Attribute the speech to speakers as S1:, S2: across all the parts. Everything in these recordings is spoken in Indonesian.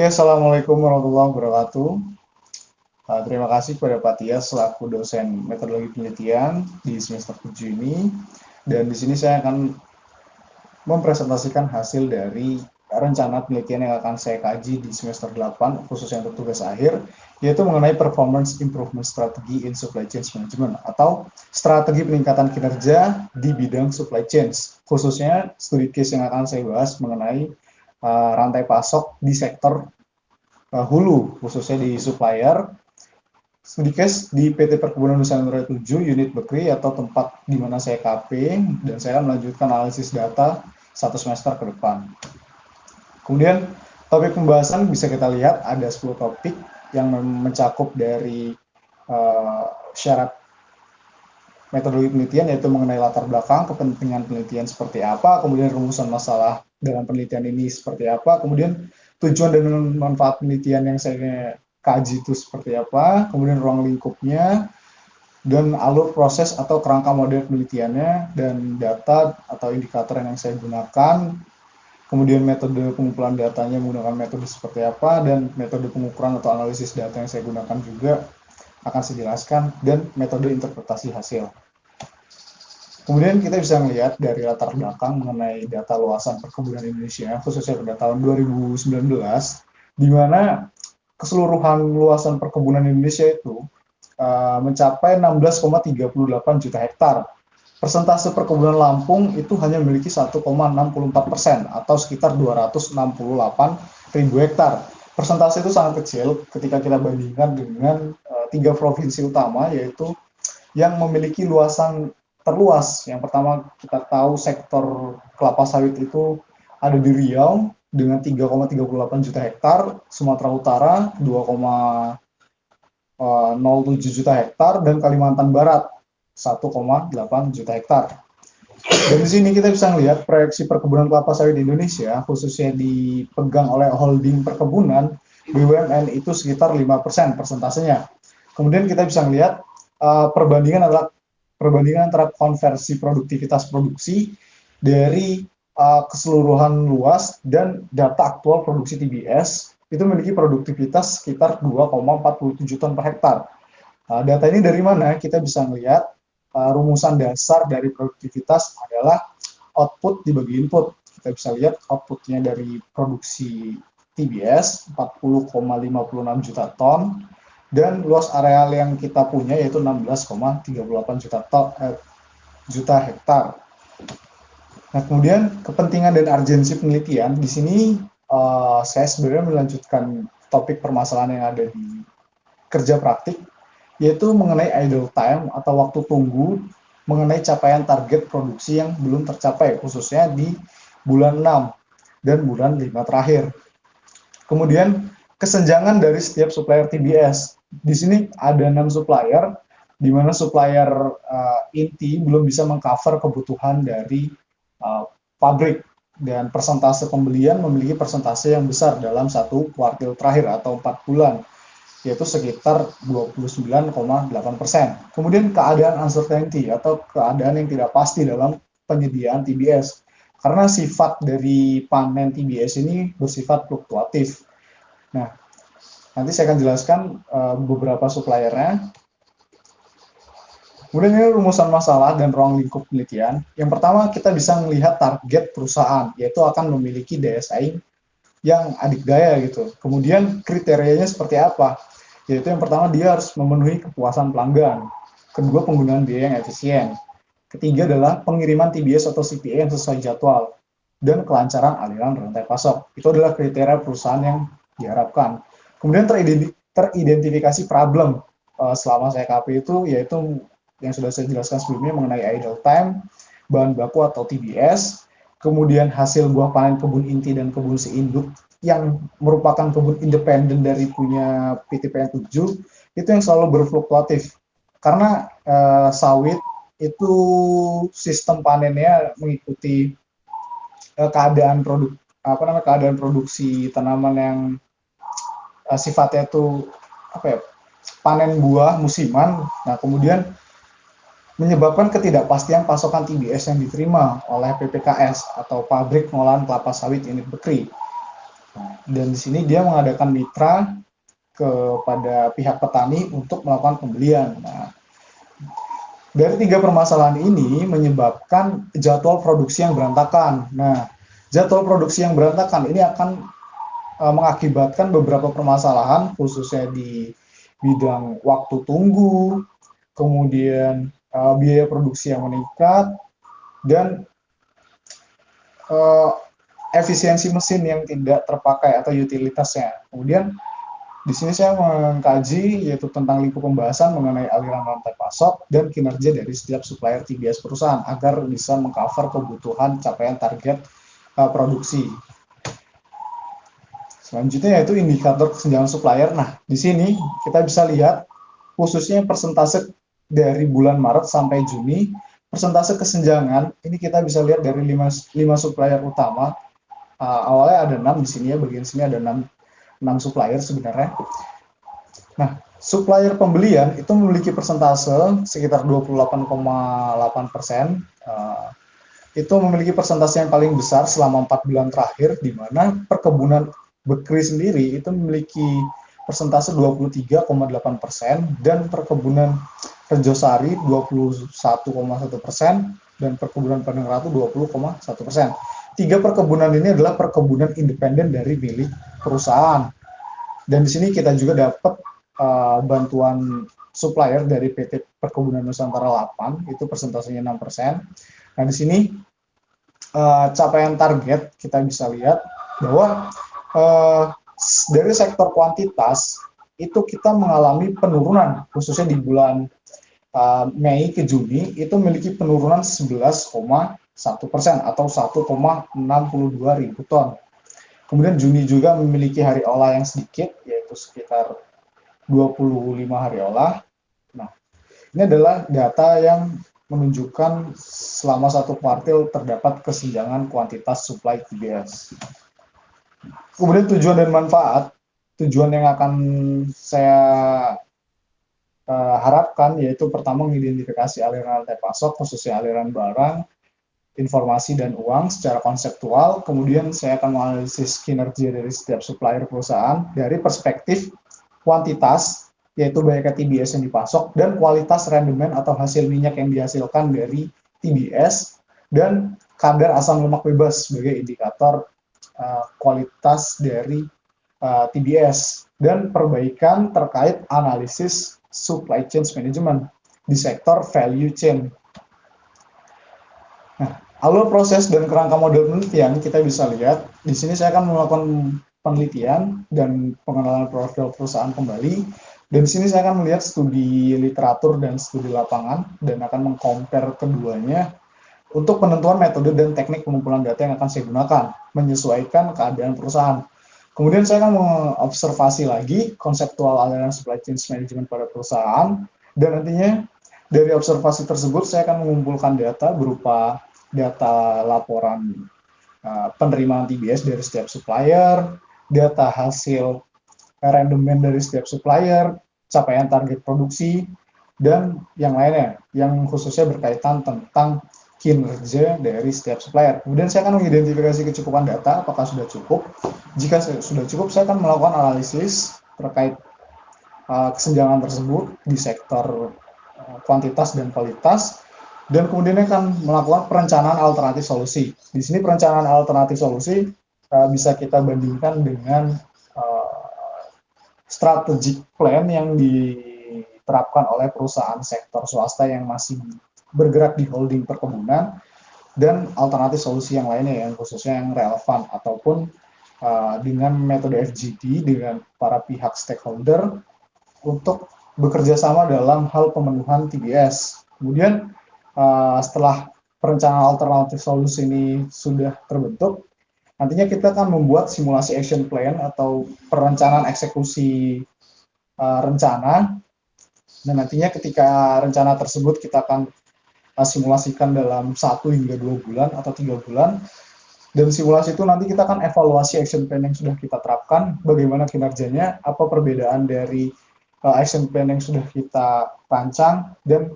S1: Assalamualaikum warahmatullahi wabarakatuh. Terima kasih kepada Pak Tias selaku dosen metodologi penelitian di semester 7 ini. Dan di sini saya akan mempresentasikan hasil dari rencana penelitian yang akan saya kaji di semester 8, khususnya untuk tugas akhir, yaitu mengenai performance improvement strategy in supply chain management, atau strategi peningkatan kinerja di bidang supply chain. Khususnya studi case yang akan saya bahas mengenai rantai pasok di sektor hulu, khususnya di supplier, studi case di PT Perkebunan Nusantara 7, unit Bekri atau tempat di mana saya KP, dan saya akan melanjutkan analisis data satu semester ke depan. Kemudian topik pembahasan bisa kita lihat ada 10 topik yang mencakup dari syarat metodologi penelitian, yaitu mengenai latar belakang, kepentingan penelitian seperti apa, kemudian rumusan masalah dalam penelitian ini seperti apa, kemudian tujuan dan manfaat penelitian yang saya kaji itu seperti apa, kemudian ruang lingkupnya, dan alur proses atau kerangka model penelitiannya, dan data atau indikator yang saya gunakan, kemudian metode pengumpulan datanya menggunakan metode seperti apa, dan metode pengukuran atau analisis data yang saya gunakan juga akan saya jelaskan, dan metode interpretasi hasil. Kemudian kita bisa melihat dari latar belakang mengenai data luasan perkebunan Indonesia, khususnya pada tahun 2019, di mana keseluruhan luasan perkebunan Indonesia itu mencapai 16,38 juta hektar. Persentase perkebunan Lampung itu hanya memiliki 1,64% atau sekitar 268.000 hektar. Persentase itu sangat kecil ketika kita bandingkan dengan tiga provinsi utama, yaitu yang memiliki luasan terluas. Yang pertama kita tahu sektor kelapa sawit itu ada di Riau dengan 3,38 juta hektar, Sumatera Utara 2,07 juta hektar, dan Kalimantan Barat 1,8 juta hektar. Dan di sini kita bisa melihat proyeksi perkebunan kelapa sawit di Indonesia, khususnya dipegang oleh holding perkebunan BUMN, itu sekitar 5% persentasenya. Kemudian kita bisa melihat perbandingan antara konversi produktivitas produksi dari keseluruhan luas dan data aktual produksi TBS itu memiliki produktivitas sekitar 2,47 ton per hektar. Data ini dari mana? Kita bisa melihat rumusan dasar dari produktivitas adalah output dibagi input. Kita bisa lihat outputnya dari produksi TBS 40,56 juta ton, dan luas areal yang kita punya yaitu 16,38 juta hektar. Nah, kemudian kepentingan dan urgensi penelitian di sini saya sebenarnya melanjutkan topik permasalahan yang ada di kerja praktik, yaitu mengenai idle time atau waktu tunggu mengenai capaian target produksi yang belum tercapai, khususnya di bulan 6 dan bulan 5 terakhir. Kemudian kesenjangan dari setiap supplier TBS. Di sini ada 6 supplier, di mana supplier inti belum bisa mengcover kebutuhan dari pabrik, dan persentase pembelian memiliki persentase yang besar dalam satu kuartil terakhir atau 4 bulan, yaitu sekitar 29,8%. Kemudian keadaan uncertainty atau keadaan yang tidak pasti dalam penyediaan TBS, karena sifat dari panen TBS ini bersifat fluktuatif. Nah, nanti saya akan jelaskan beberapa suppliernya. Kemudian ini rumusan masalah dan ruang lingkup penelitian. Yang pertama, kita bisa melihat target perusahaan, yaitu akan memiliki daya saing yang adikdaya gitu. Kemudian kriterianya seperti apa? Yaitu yang pertama, dia harus memenuhi kepuasan pelanggan. Kedua, penggunaan biaya yang efisien. Ketiga adalah pengiriman TBS atau CPA yang sesuai jadwal. Dan kelancaran aliran rantai pasok. Itu adalah kriteria perusahaan yang diharapkan. Kemudian teridentifikasi problem selama saya KP itu, yaitu yang sudah saya jelaskan sebelumnya mengenai idle time, bahan baku atau TBS, kemudian hasil buah panen kebun inti dan kebun seinduk yang merupakan kebun independen dari punya PTPN 7, itu yang selalu berfluktuatif. Karena sawit itu sistem panennya mengikuti keadaan produksi tanaman yang sifatnya itu panen buah musiman. Nah, kemudian menyebabkan ketidakpastian pasokan TBS yang diterima oleh PPKS atau Pabrik Pengolahan Kelapa Sawit Unit Bekri. Dan di sini dia mengadakan mitra kepada pihak petani untuk melakukan pembelian. Nah, dari tiga permasalahan ini menyebabkan jadwal produksi yang berantakan. Nah, jadwal produksi yang berantakan ini akan mengakibatkan beberapa permasalahan, khususnya di bidang waktu tunggu, kemudian biaya produksi yang meningkat, dan efisiensi mesin yang tidak terpakai atau utilitasnya. Kemudian di sini saya mengkaji yaitu tentang lingkup pembahasan mengenai aliran rantai pasok dan kinerja dari setiap supplier TBS perusahaan agar bisa mengcover kebutuhan capaian target produksi. Selanjutnya yaitu indikator kesenjangan supplier. Nah, di sini kita bisa lihat khususnya persentase dari bulan Maret sampai Juni, persentase kesenjangan ini kita bisa lihat dari 5 supplier utama. Awalnya ada 6 di sini ya, bagian sini ada 6 supplier sebenarnya. Nah, supplier pembelian itu memiliki persentase sekitar 28,8%. Itu memiliki persentase yang paling besar selama 4 bulan terakhir, di mana perkebunan Bekri sendiri itu memiliki persentase 23,8% dan perkebunan Rejosari 21,1% dan perkebunan Padang Ratu 20,1%. Tiga perkebunan ini adalah perkebunan independen dari milik perusahaan. Dan di sini kita juga dapat bantuan supplier dari PT Perkebunan Nusantara 8, itu persentasenya 6%. Nah, di sini capaian target kita bisa lihat bahwa dari sektor kuantitas itu kita mengalami penurunan, khususnya di bulan Mei ke Juni itu memiliki penurunan 11,1% atau 1,62 ribu ton. Kemudian Juni juga memiliki hari olah yang sedikit, yaitu sekitar 25 hari olah. Nah, ini adalah data yang menunjukkan selama satu kuartil terdapat kesenjangan kuantitas supply TBS. Kemudian tujuan dan manfaat. Tujuan yang akan saya harapkan yaitu pertama mengidentifikasi aliran rantai pasok, khususnya aliran barang, informasi dan uang secara konseptual. Kemudian saya akan menganalisis kinerja dari setiap supplier perusahaan dari perspektif kuantitas, yaitu banyaknya TBS yang dipasok, dan kualitas rendemen atau hasil minyak yang dihasilkan dari TBS, dan kadar asam lemak bebas sebagai indikator kualitas dari TBS, dan perbaikan terkait analisis supply chain management di sektor value chain. Nah, alur proses dan kerangka model penelitian kita bisa lihat. Di sini saya akan melakukan penelitian dan pengenalan profil perusahaan kembali. Dan di sini saya akan melihat studi literatur dan studi lapangan dan akan mengcompare keduanya untuk penentuan metode dan teknik pengumpulan data yang akan saya gunakan, menyesuaikan keadaan perusahaan. Kemudian saya akan mengobservasi lagi konseptual aliran supply chain management pada perusahaan, dan nantinya dari observasi tersebut saya akan mengumpulkan data berupa data laporan penerimaan TBS dari setiap supplier, data hasil rendemen dari setiap supplier, capaian target produksi, dan yang lainnya, yang khususnya berkaitan tentang kinerja dari setiap supplier. Kemudian saya akan mengidentifikasi kecukupan data, apakah sudah cukup. Jika sudah cukup, saya akan melakukan analisis terkait kesenjangan tersebut di sektor kuantitas dan kualitas, dan kemudian akan melakukan perencanaan alternatif solusi. Di sini perencanaan alternatif solusi bisa kita bandingkan dengan strategic plan yang diterapkan oleh perusahaan sektor swasta yang masih bergerak di holding perkebunan, dan alternatif solusi yang lainnya yang khususnya yang relevan ataupun dengan metode FGD dengan para pihak stakeholder untuk bekerja sama dalam hal pemenuhan TBS. Kemudian setelah perencanaan alternatif solusi ini sudah terbentuk, nantinya kita akan membuat simulasi action plan atau perencanaan eksekusi rencana, dan nantinya ketika rencana tersebut kita akan simulasikan dalam 1 hingga 2 bulan atau 3 bulan, dan simulasi itu nanti kita akan evaluasi action plan yang sudah kita terapkan, bagaimana kinerjanya, apa perbedaan dari action plan yang sudah kita rancang dan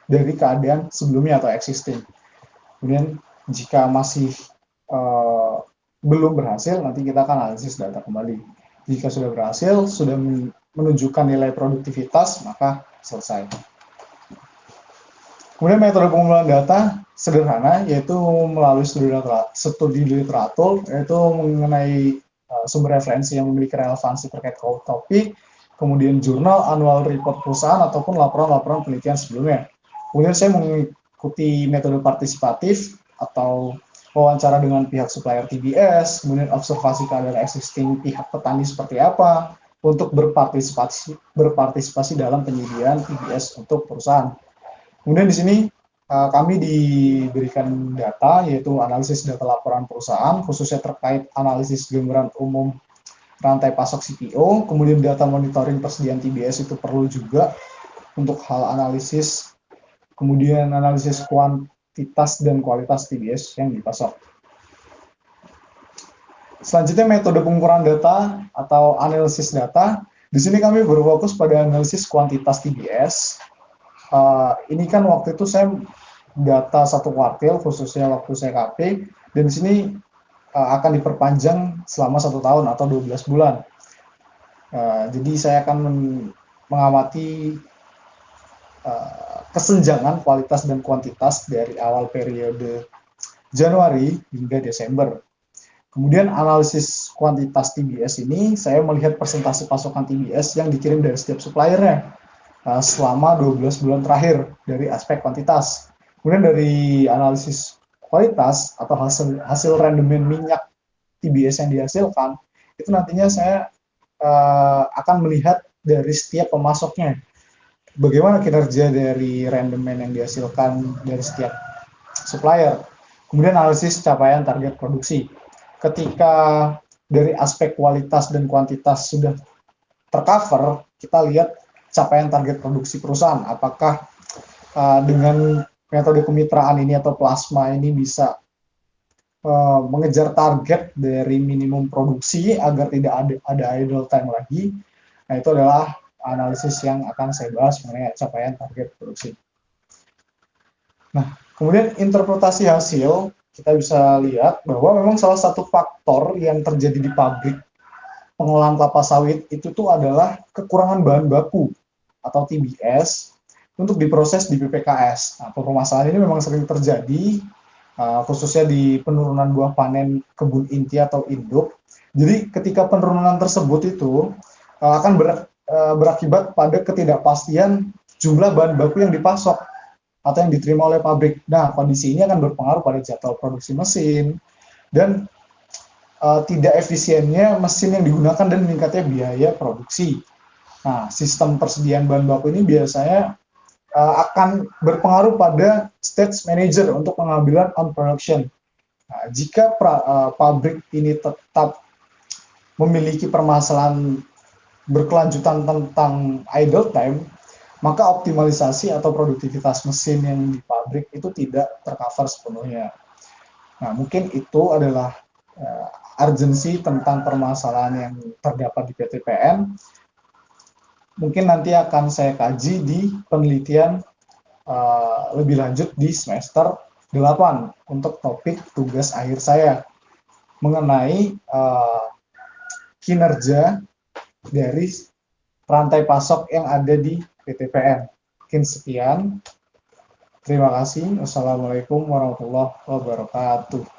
S1: dari keadaan sebelumnya atau existing. Kemudian jika masih belum berhasil, nanti kita akan analisis data kembali. Jika sudah berhasil, sudah menunjukkan nilai produktivitas, maka selesai. Kemudian metode pengumpulan data sederhana, yaitu melalui studi literatur, yaitu mengenai sumber referensi yang memiliki relevansi terkait topik, kemudian jurnal, annual report perusahaan, ataupun laporan-laporan penelitian sebelumnya. Kemudian saya mengikuti metode partisipatif atau wawancara dengan pihak supplier TBS, kemudian observasi keadaan existing pihak petani seperti apa, untuk berpartisipasi dalam penyediaan TBS untuk perusahaan. Kemudian di sini kami diberikan data, yaitu analisis data laporan perusahaan, khususnya terkait analisis gambaran umum rantai pasok CPO, kemudian data monitoring persediaan TBS itu perlu juga untuk hal analisis, kemudian analisis kuantitas dan kualitas TBS yang dipasok. Selanjutnya metode pengukuran data atau analisis data. Di sini kami berfokus pada analisis kuantitas TBS. Ini kan waktu itu saya data satu kuartil, khususnya waktu saya KP, dan di sini akan diperpanjang selama 1 tahun atau 12 bulan. Jadi saya akan mengamati kesenjangan kualitas dan kuantitas dari awal periode Januari hingga Desember. Kemudian analisis kuantitas TBS ini, saya melihat persentase pasokan TBS yang dikirim dari setiap suppliernya selama 12 bulan terakhir dari aspek kuantitas. Kemudian dari analisis kualitas atau hasil rendemen minyak TBS yang dihasilkan, itu nantinya saya akan melihat dari setiap pemasoknya. Bagaimana kinerja dari rendemen yang dihasilkan dari setiap supplier. Kemudian analisis capaian target produksi. Ketika dari aspek kualitas dan kuantitas sudah tercover, kita lihat capaian target produksi perusahaan. Apakah dengan metode kemitraan ini atau plasma ini bisa mengejar target dari minimum produksi agar tidak ada idle time lagi. Nah, itu adalah analisis yang akan saya bahas mengenai capaian target produksi. Nah, kemudian interpretasi hasil, kita bisa lihat bahwa memang salah satu faktor yang terjadi di pabrik pengolahan kelapa sawit itu tuh adalah kekurangan bahan baku atau TBS untuk diproses di PPKS. Nah, permasalahan ini memang sering terjadi, khususnya di penurunan buah panen kebun inti atau induk. Jadi ketika penurunan tersebut itu akan berakibat pada ketidakpastian jumlah bahan baku yang dipasok atau yang diterima oleh pabrik. Nah, kondisi ini akan berpengaruh pada jadwal produksi mesin dan tidak efisiennya mesin yang digunakan dan meningkatnya biaya produksi. Nah, sistem persediaan bahan baku ini biasanya akan berpengaruh pada stage manager untuk pengambilan on production. Nah, jika pabrik ini tetap memiliki permasalahan berkelanjutan tentang idle time, maka optimalisasi atau produktivitas mesin yang di pabrik itu tidak tercover sepenuhnya. Nah, mungkin itu adalah urgensi tentang permasalahan yang terdapat di PTPN. Mungkin nanti akan saya kaji di penelitian lebih lanjut di semester 8 untuk topik tugas akhir saya mengenai kinerja dari rantai pasok yang ada di PTPN. Mungkin sekian. Terima kasih. Wassalamualaikum warahmatullahi wabarakatuh.